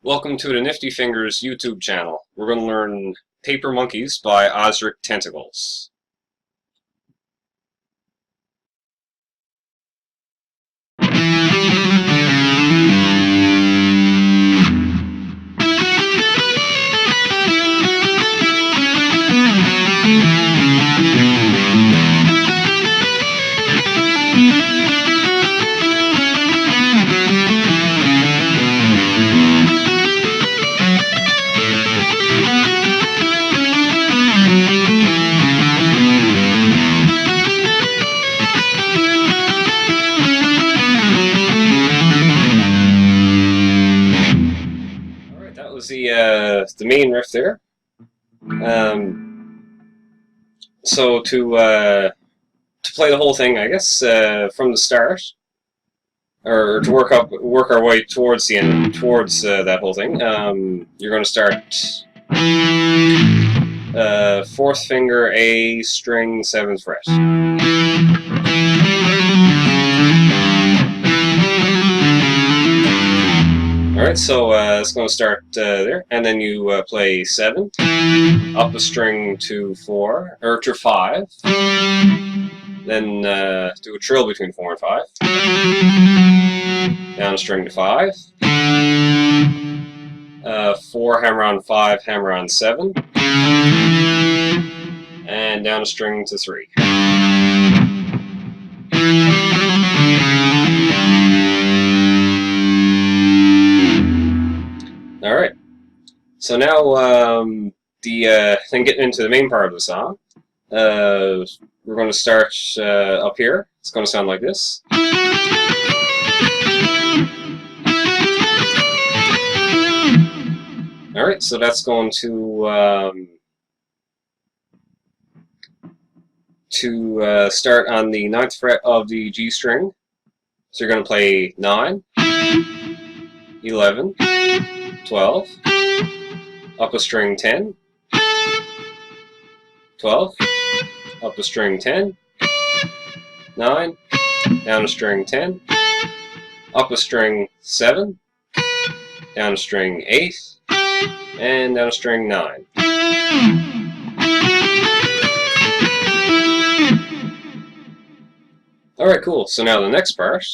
Welcome to the Nifty Fingers YouTube channel. We're going to learn Paper Monkeys by Ozric Tentacles. That was the main riff there. So to play the whole thing, I guess from the start, or to work our way towards the end, towards that whole thing. You're going to start 4th finger A string 7th fret. Alright, so it's going to start there, and then you play 7, up a string to 4, or to 5, then do a trill between 4 and 5, down a string to 5, 4 hammer on 5, hammer on 7, and down a string to 3. Alright, so now then getting into the main part of the song, we're going to start up here. It's going to sound like this. Alright, so that's going to start on the 9th fret of the G string. So you're going to play 9, 11, 12, up a string 10, 12, up a string 10, 9, down a string 10, up a string 7, down a string 8, and down a string 9. Alright, cool. So now the next part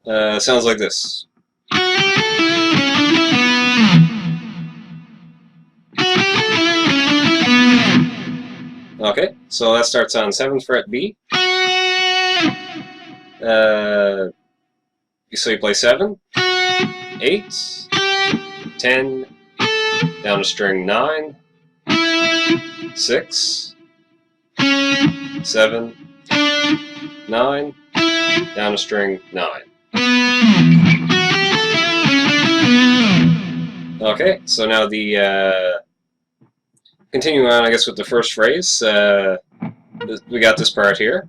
sounds like this. Okay, so that starts on 7th fret B. So you play 7, 8, 10, down a string 9, 6, 7, 9, down a string 9. Okay, so now the continuing on, I guess, with the first phrase, we got this part here.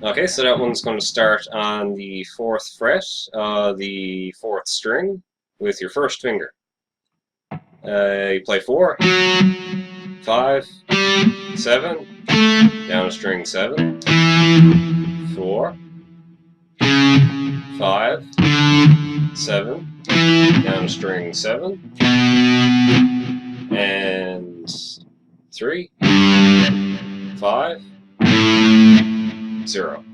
Okay, so that one's going to start on the 4th fret, the 4th string, with your first finger. You play 4, 5, 7, down a string 7, 4, 5, 7, down a string 7, and 3, 5, 0.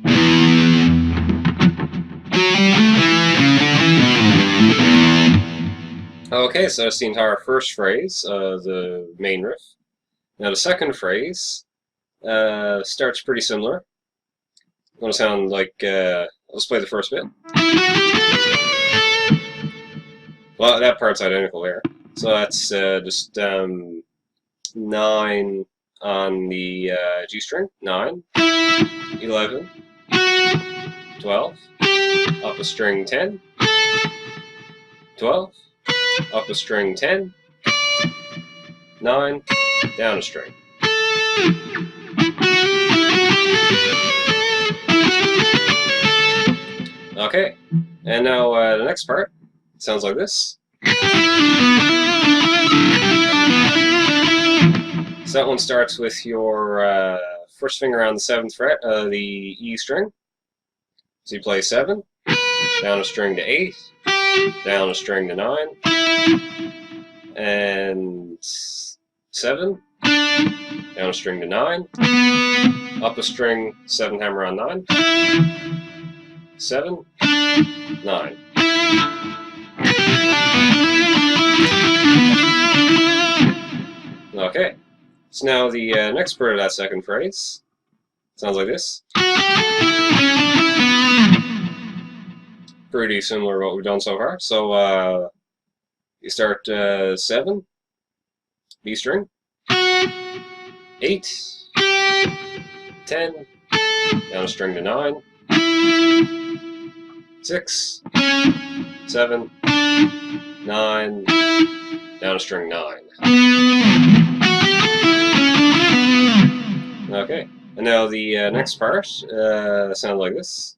Okay, so that's the entire first phrase, the main riff. Now the second phrase starts pretty similar. It's going to sound like, let's play the first bit. Well, that part's identical there. So that's just 9 on the G string, 9, 11, 12, up a string 10, 12, up a string 10, 9, down a string. Okay, and now the next part sounds like this. So that one starts with your first finger on the 7th fret of the E string. So you play 7, down a string to 8, down a string to 9, and 7, down a string to 9, up a string, 7 hammer on 9, 7, 9. Okay, so now the next part of that second phrase sounds like this. Pretty similar to what we've done so far. So you start 7, B string, 8, 10, down a string to 9, 6, 7, 9, down a string 9. Okay, and now the next part sounds like this.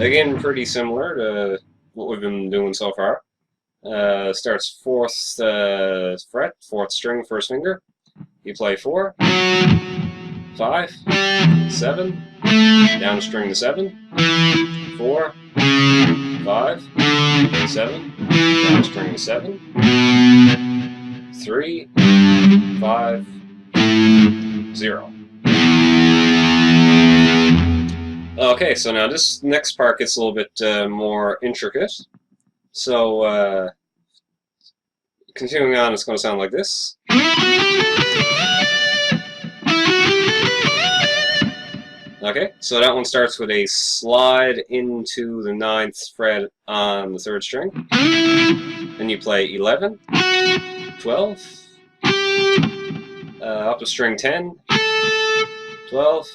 Again, pretty similar to what we've been doing so far. Starts 4th fret, 4th string, first finger. You play 4, 5, 7, down a string to 7, 4, 5, 7, down a string to 7, 3, 5, 0. Okay, so now this next part gets a little bit more intricate. So continuing on, it's going to sound like this. Okay, so that one starts with a slide into the 9th fret on the 3rd string. Then you play 11, 12, up a string 10, 12,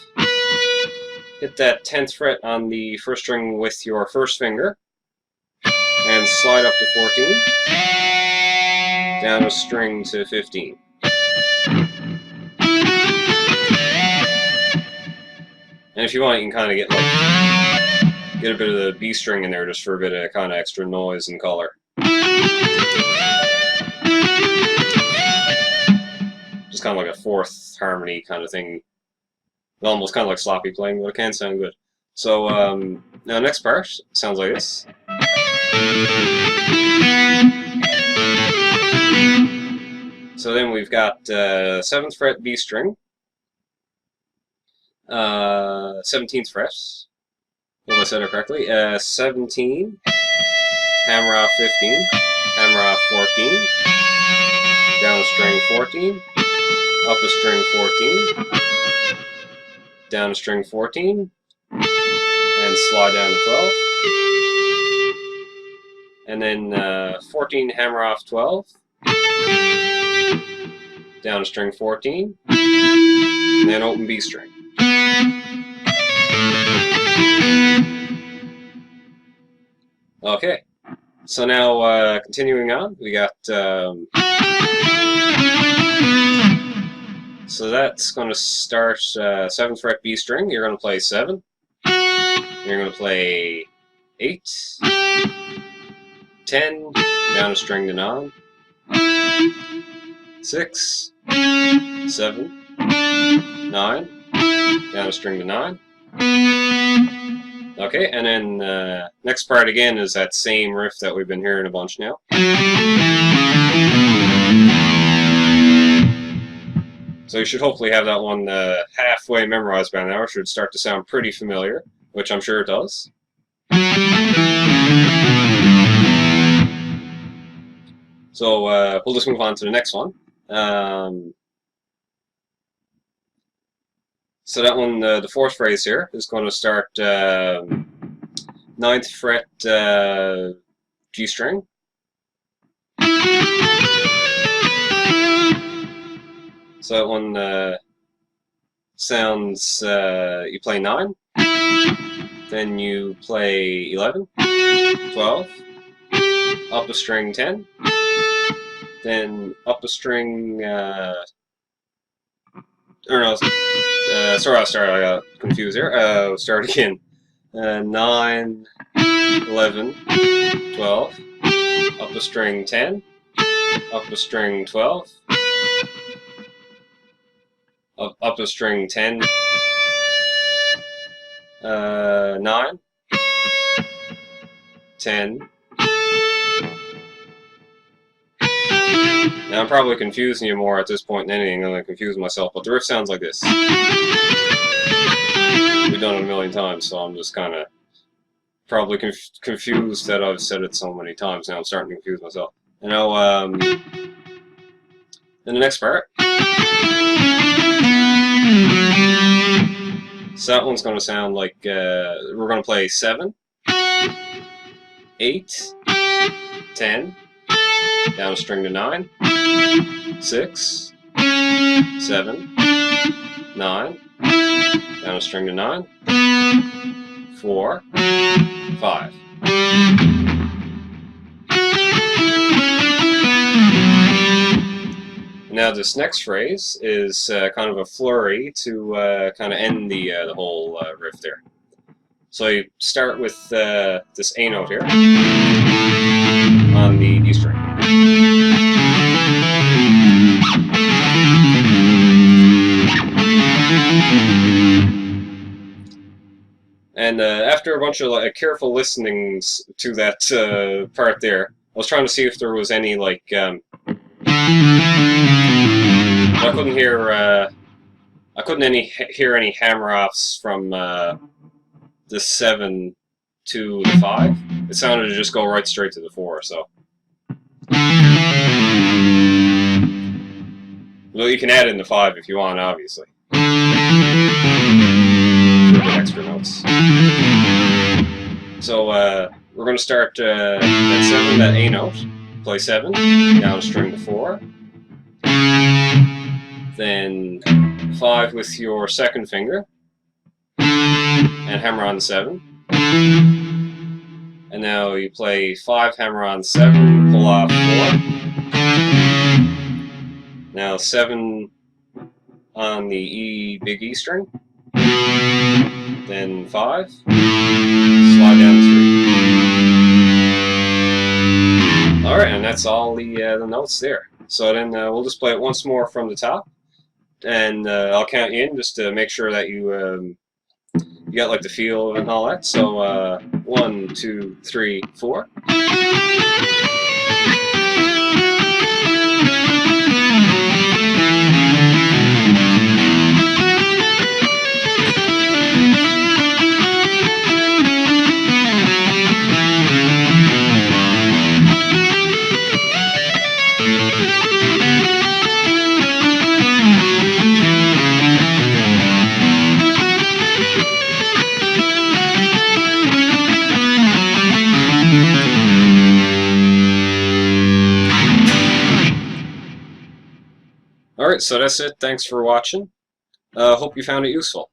hit that 10th fret on the 1st string with your 1st finger, and slide up to 14, down a string to 15. And if you want, you can kind of get a bit of the B string in there just for a bit of kind of extra noise and color. Just kind of like a 4th harmony kind of thing. Almost kind of like sloppy playing, but it can sound good. So now next part sounds like this. So then we've got 7th fret B string, 17th fret, if I said it correctly, 17, hammer off 15, hammer off 14, down a string 14, up a string 14, down a string 14, and slide down to 12, and then 14, hammer off 12, down a string 14, and then open B string. Okay, so now continuing on, we got so that's going to start 7th fret B string. You're going to play 7. You're going to play 8, 10, down a string to 9, 6, 7, 9, down a string to 9. Okay, and then next part again is that same riff that we've been hearing a bunch now. So you should hopefully have that one halfway memorized by now. It should start to sound pretty familiar, which I'm sure it does. So we'll just move on to the next one. So that one, the 4th phrase here, is going to start 9th fret G string. So that one sounds, you play 9, then you play 11, 12, up a string 10, then up a string, or no, sorry, I got confused here. Start again. 9, 11, 12, up a string 10, up a string 12, up a string 10, 9, 10. Now I'm probably confusing you more at this point than anything. I'm going to confuse myself, but the riff sounds like this. We've done it a million times, so I'm just kind of probably confused that I've said it so many times. Now I'm starting to confuse myself. You know, in the next part, so that one's going to sound like we're going to play 7, 8, 10, down a string to 9, 6, 7, 9, down a string to 9, 4, 5. Now this next phrase is kind of a flurry to kind of end the whole riff there. So you start with this A note here on the D string. And after a bunch of careful listenings to that part there, I was trying to see if there was any I couldn't hear hear any hammer offs from the 7 to the 5. It sounded to just go right straight to the 4. So, well, you can add in the 5 if you want, obviously. Extra notes. So we're going to start at 7, that A note. Play 7, down a string to 4. Then 5 with your second finger, and hammer on the 7. And now you play 5, hammer on 7, pull off 4. Now 7 on the E, big E string. Then 5, slide down the 3. Alright, and that's all the notes there. So then we'll just play it once more from the top, and I'll count you in just to make sure that you got like the feel of it and all that. So 1, 2, 3, 4. Alright, so that's it. Thanks for watching. Hope you found it useful.